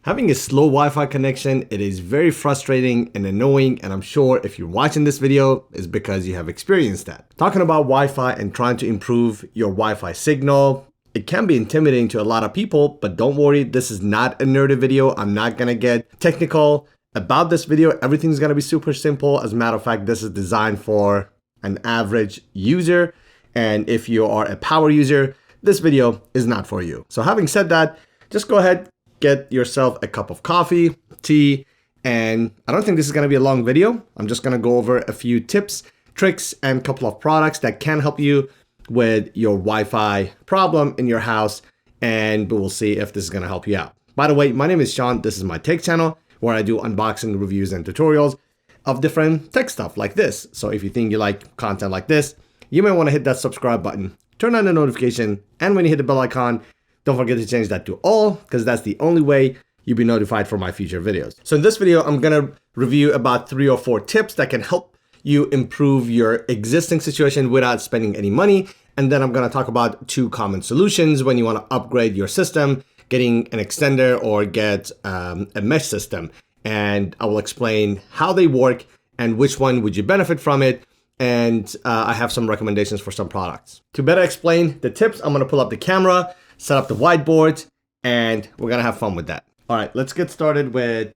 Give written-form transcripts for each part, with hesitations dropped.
Having a slow Wi-Fi connection, it is very frustrating and annoying, and I'm sure if you're watching this video, it's because you have experienced that. Talking about Wi-Fi and trying to improve your Wi-Fi signal, it can be intimidating to a lot of people, but don't worry, this is not a nerdy video. I'm not gonna get technical about this video. Everything's gonna be super simple. As a matter of fact, this is designed for an average user, and if you are a power user, this video is not for you. So having said that, just go ahead, get yourself a cup of coffee, tea, and I don't think this is gonna be a long video. I'm just gonna go over a few tips, tricks, and a couple of products that can help you with your Wi-Fi problem in your house, and we'll see if this is gonna help you out. By the way, my name is Sean. This is my tech channel where I do unboxing, reviews, and tutorials of different tech stuff like this. So if you think you like content like this, you may wanna hit that subscribe button, turn on the notification, and when you hit the bell icon, don't forget to change that to all, because that's the only way you'll be notified for my future videos. So in this video, I'm gonna review about 3 or 4 tips that can help you improve your existing situation without spending any money. And then I'm gonna talk about 2 common solutions when you wanna upgrade your system, getting an extender or get a mesh system. And I will explain how they work and which one would you benefit from it. And I have some recommendations for some products. To better explain the tips, I'm gonna pull up the camera, set up the whiteboard, and we're gonna have fun with that. All right, let's get started with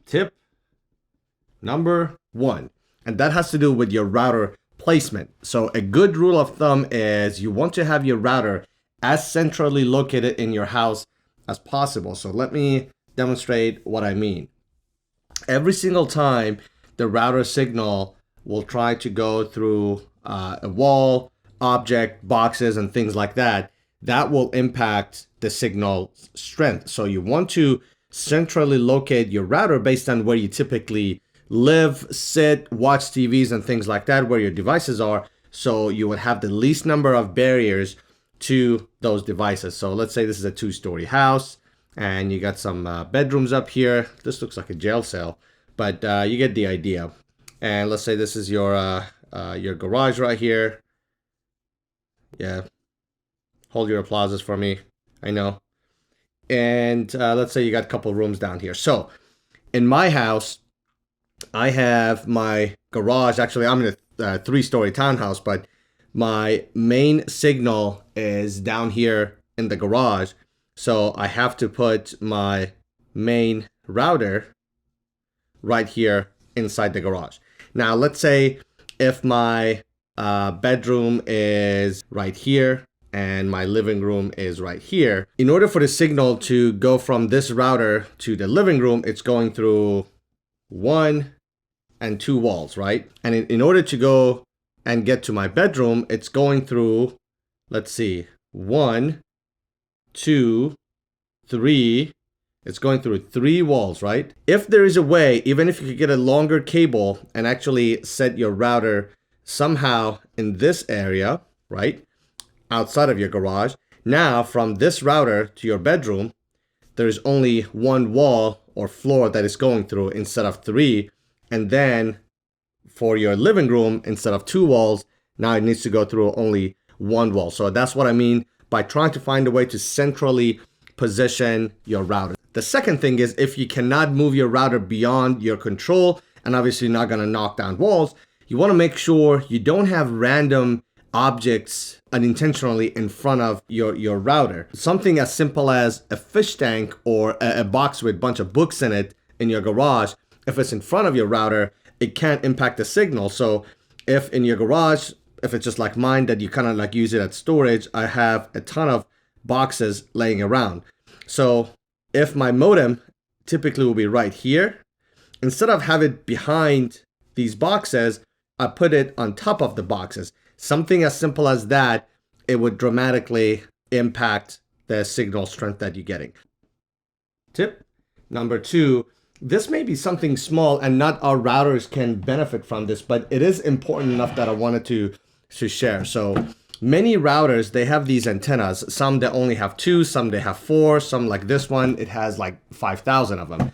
tip number 1. And that has to do with your router placement. So a good rule of thumb is you want to have your router as centrally located in your house as possible. So let me demonstrate what I mean. Every single time the router signal will try to go through a wall, object, boxes, and things like that, that will impact the signal strength. So you want to centrally locate your router based on where you typically live, sit, watch TVs, and things like that, where your devices are. So you would have the least number of barriers to those devices. So let's say this is a 2-story house and you got some bedrooms up here. This looks like a jail cell, but you get the idea. And let's say this is your garage right here. Yeah. Hold your applauses for me. I know. And let's say you got a couple rooms down here. So in my house, I have my garage. Actually, I'm in a 3-story townhouse, but my main signal is down here in the garage. So I have to put my main router right here inside the garage. Now, let's say if my bedroom is right here, and my living room is right here. In order for the signal to go from this router to the living room, it's going through 1 and 2 walls, right? And in order to go and get to my bedroom, it's going through, let's see, 1, 2, 3. It's going through 3 walls, right? If there is a way, even if you could get a longer cable and actually set your router somehow in this area, right? Outside of your garage. Now from this router to your bedroom, there's only 1 wall or floor that is going through instead of 3. And then for your living room, instead of 2 walls, now it needs to go through only 1 wall. So that's what I mean by trying to find a way to centrally position your router. The second thing is, if you cannot move your router beyond your control, and obviously you're not gonna knock down walls, you wanna make sure you don't have random objects unintentionally in front of your router. Something as simple as a fish tank or a box with a bunch of books in it in your garage, if it's in front of your router, it can't impact the signal. So if in your garage, if it's just like mine that you kind of like use it as storage, I have a ton of boxes laying around. So if my modem typically will be right here, instead of have it behind these boxes, I put it on top of the boxes. Something as simple as that, it would dramatically impact the signal strength that you're getting. Tip number 2, this may be something small and not our routers can benefit from this, but it is important enough that I wanted to share. So many routers, they have these antennas. Some that only have 2, some they have 4, some like this one, it has like 5,000 of them.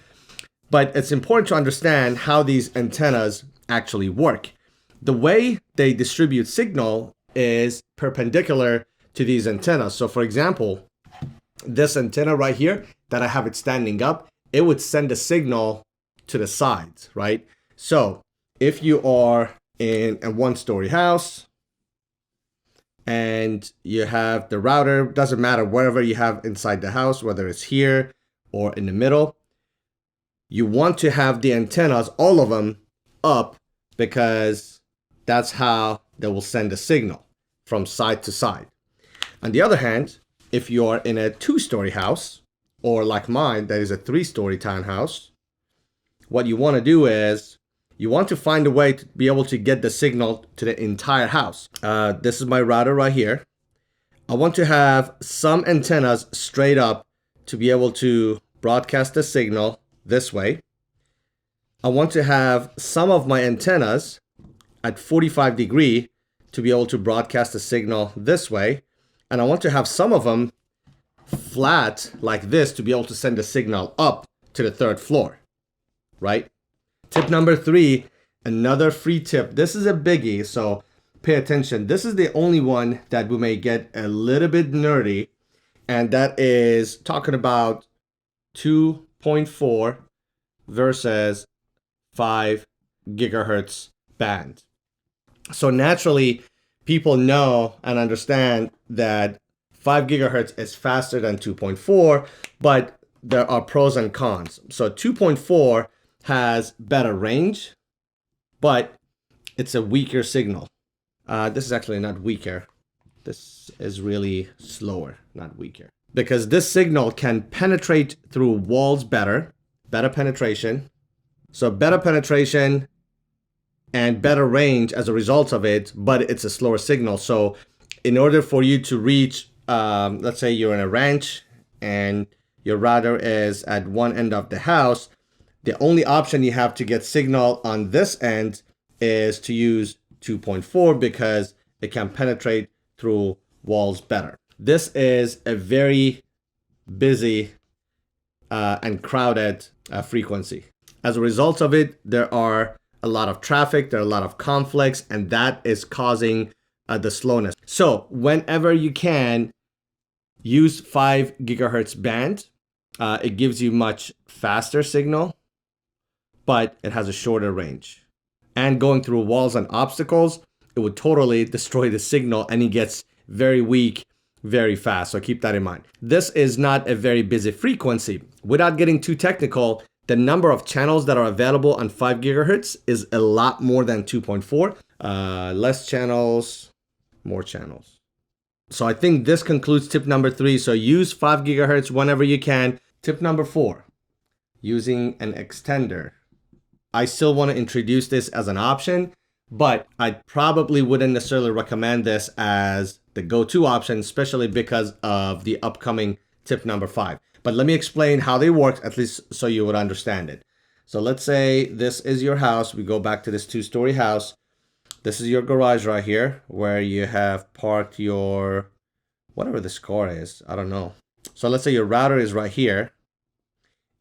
But it's important to understand how these antennas actually work. The way they distribute signal is perpendicular to these antennas. So for example, this antenna right here that I have it standing up, it would send a signal to the sides, right? So if you are in a one-story house and you have the router, doesn't matter wherever you have inside the house, whether it's here or in the middle, you want to have the antennas, all of them, up, because that's how they will send a signal from side to side. On the other hand, if you're in a two-story house, or like mine, that is a three-story townhouse, what you want to do is you want to find a way to be able to get the signal to the entire house. This is my router right here. I want to have some antennas straight up to be able to broadcast the signal this way. I want to have some of my antennas at 45 degree to be able to broadcast the signal this way. And I want to have some of them flat like this to be able to send the signal up to the third floor, right? Tip number 3, another free tip. This is a biggie, so pay attention. This is the only one that we may get a little bit nerdy, and that is talking about 2.4 versus 5 gigahertz band. So naturally, people know and understand that 5 gigahertz is faster than 2.4, but there are pros and cons. So 2.4 has better range, but it's a weaker signal. This is actually not weaker. This is really slower, not weaker. Because this signal can penetrate through walls better penetration. So better penetration and better range as a result of it, but it's a slower signal. So in order for you to reach, let's say you're in a ranch and your router is at one end of the house, the only option you have to get signal on this end is to use 2.4 because it can penetrate through walls better. This is a very busy and crowded frequency. As a result of it, there are a lot of traffic, there are a lot of conflicts, and that is causing the slowness. So whenever you can, use 5 gigahertz band. It gives you much faster signal, but it has a shorter range. And going through walls and obstacles, it would totally destroy the signal, and it gets very weak very fast. So keep that in mind. This is not a very busy frequency. Without getting too technical, the number of channels that are available on 5 gigahertz is a lot more than 2.4. Less channels, more channels. So I think this concludes tip number 3. So use 5 gigahertz whenever you can. Tip number 4, using an extender. I still want to introduce this as an option, but I probably wouldn't necessarily recommend this as the go-to option, especially because of the upcoming tip number 5. But let me explain how they work, at least so you would understand it. So let's say this is your house. We go back to this 2-story house. This is your garage right here where you have parked your, whatever this car is, I don't know. So let's say your router is right here,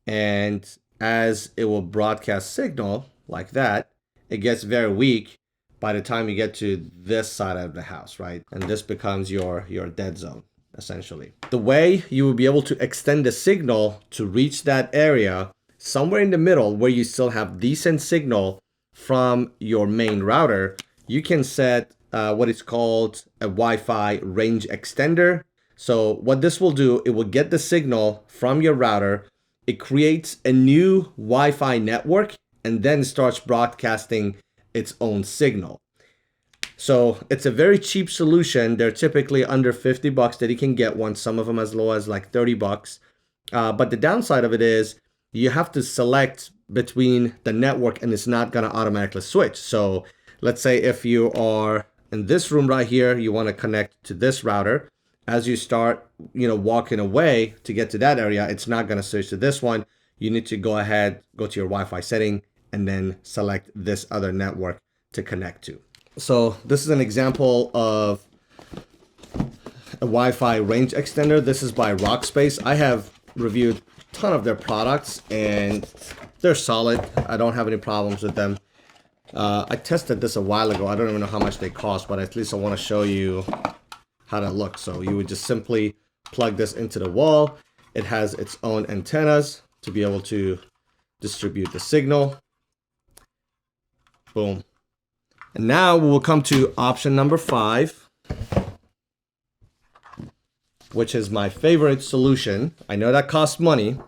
and as it will broadcast signal like that, it gets very weak by the time you get to this side of the house, right? And this becomes your dead zone, essentially. The way you will be able to extend the signal to reach that area, somewhere in the middle where you still have decent signal from your main router, you can set what is called a Wi-Fi range extender. So what this will do, it will get the signal from your router, it creates a new Wi-Fi network, and then starts broadcasting its own signal. So it's a very cheap solution. They're typically under 50 bucks that you can get one, some of them as low as like 30 bucks. But the downside of it is you have to select between the network, and it's not gonna automatically switch. So let's say if you are in this room right here, you wanna connect to this router. As you start, walking away to get to that area, it's not gonna switch to this one. You need to go ahead, go to your Wi-Fi setting, and then select this other network to connect to. So this is an example of a Wi-Fi range extender. This is by Rockspace. I have reviewed a ton of their products and they're solid. I don't have any problems with them. I tested this a while ago. I don't even know how much they cost, but at least I want to show you how that looks. So you would just simply plug this into the wall. It has its own antennas to be able to distribute the signal. Boom. And now we will come to option number 5, which is my favorite solution. I know that costs money,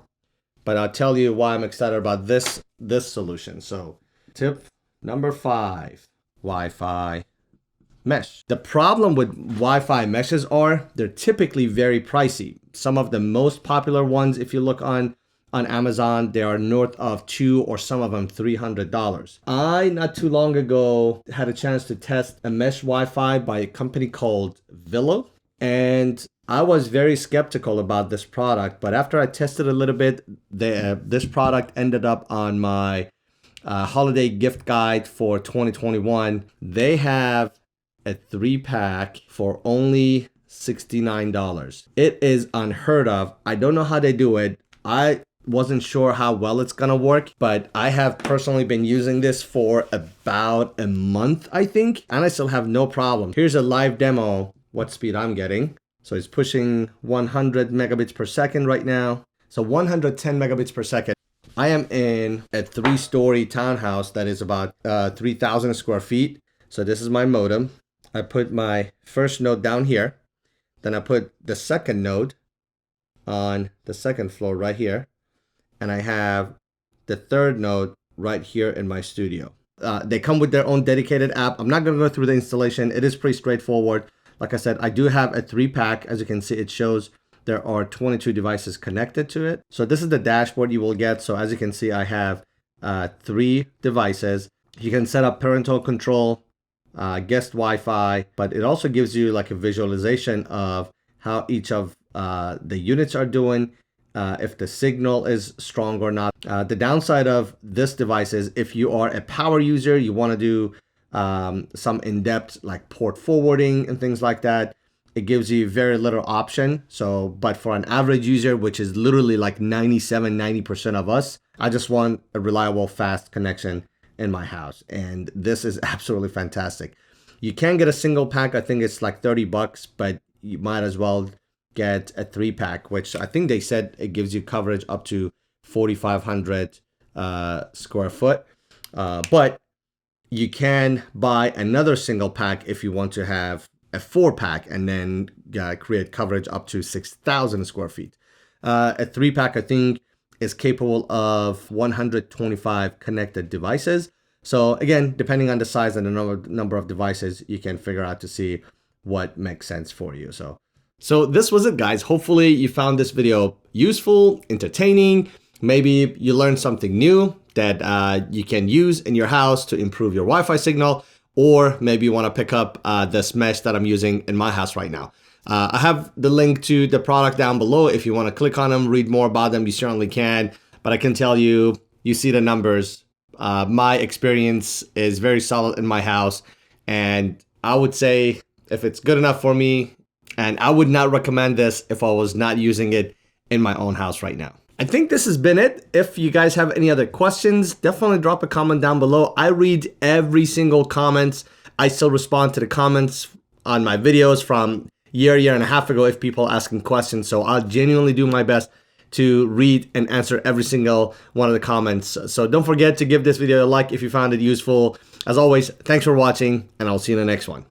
but I'll tell you why I'm excited about this solution. So tip number 5, Wi-Fi mesh. The problem with Wi-Fi meshes are they're typically very pricey. Some of the most popular ones, if you look on Amazon, they are north of $200 or some of them $300. I, not too long ago, had a chance to test a mesh Wi-Fi by a company called Vilo, and I was very skeptical about this product, but after I tested a little bit, this product ended up on my holiday gift guide for 2021. They have a 3-pack for only $69. It is unheard of. I don't know how they do it. I wasn't sure how well it's gonna work, but I have personally been using this for about a month, I think, and I still have no problem. Here's a live demo, what speed I'm getting. So it's pushing 100 megabits per second right now. So 110 megabits per second. I am in a 3-story townhouse that is about 3,000 square feet. So this is my modem. I put my first node down here. Then I put the second node on the second floor right here. And I have the third node right here in my studio. They come with their own dedicated app. I'm not going to go through the installation. It is pretty straightforward. Like I said, I do have a 3-pack. As you can see, it shows there are 22 devices connected to it. So this is the dashboard you will get. So as you can see, I have 3 devices. You can set up parental control, guest Wi-Fi, but it also gives you like a visualization of how each of the units are doing, if the signal is strong or not. The downside of this device is if you are a power user, you want to do some in-depth like port forwarding and things like that, it gives you very little option. So, but for an average user, which is literally like 90% of us, I just want a reliable, fast connection in my house. And this is absolutely fantastic. You can get a single pack. I think it's like $30, but you might as well get a 3-pack, which I think they said it gives you coverage up to 4,500 square foot. But you can buy another single pack if you want to have a 4-pack and then create coverage up to 6,000 square feet. A 3-pack, I think, is capable of 125 connected devices. So again, depending on the size and the number of devices, you can figure out to see what makes sense for you. So this was it, guys. Hopefully you found this video useful, entertaining. Maybe you learned something new that you can use in your house to improve your Wi-Fi signal, or maybe you want to pick up this mesh that I'm using in my house right now. I have the link to the product down below. If you want to click on them, read more about them, you certainly can. But I can tell you, you see the numbers. My experience is very solid in my house. And I would say if it's good enough for me, and I would not recommend this if I was not using it in my own house right now. I think this has been it. If you guys have any other questions, definitely drop a comment down below. I read every single comment. I still respond to the comments on my videos from year and a half ago if people asking questions. So I'll genuinely do my best to read and answer every single one of the comments. So don't forget to give this video a like if you found it useful. As always, thanks for watching, and I'll see you in the next one.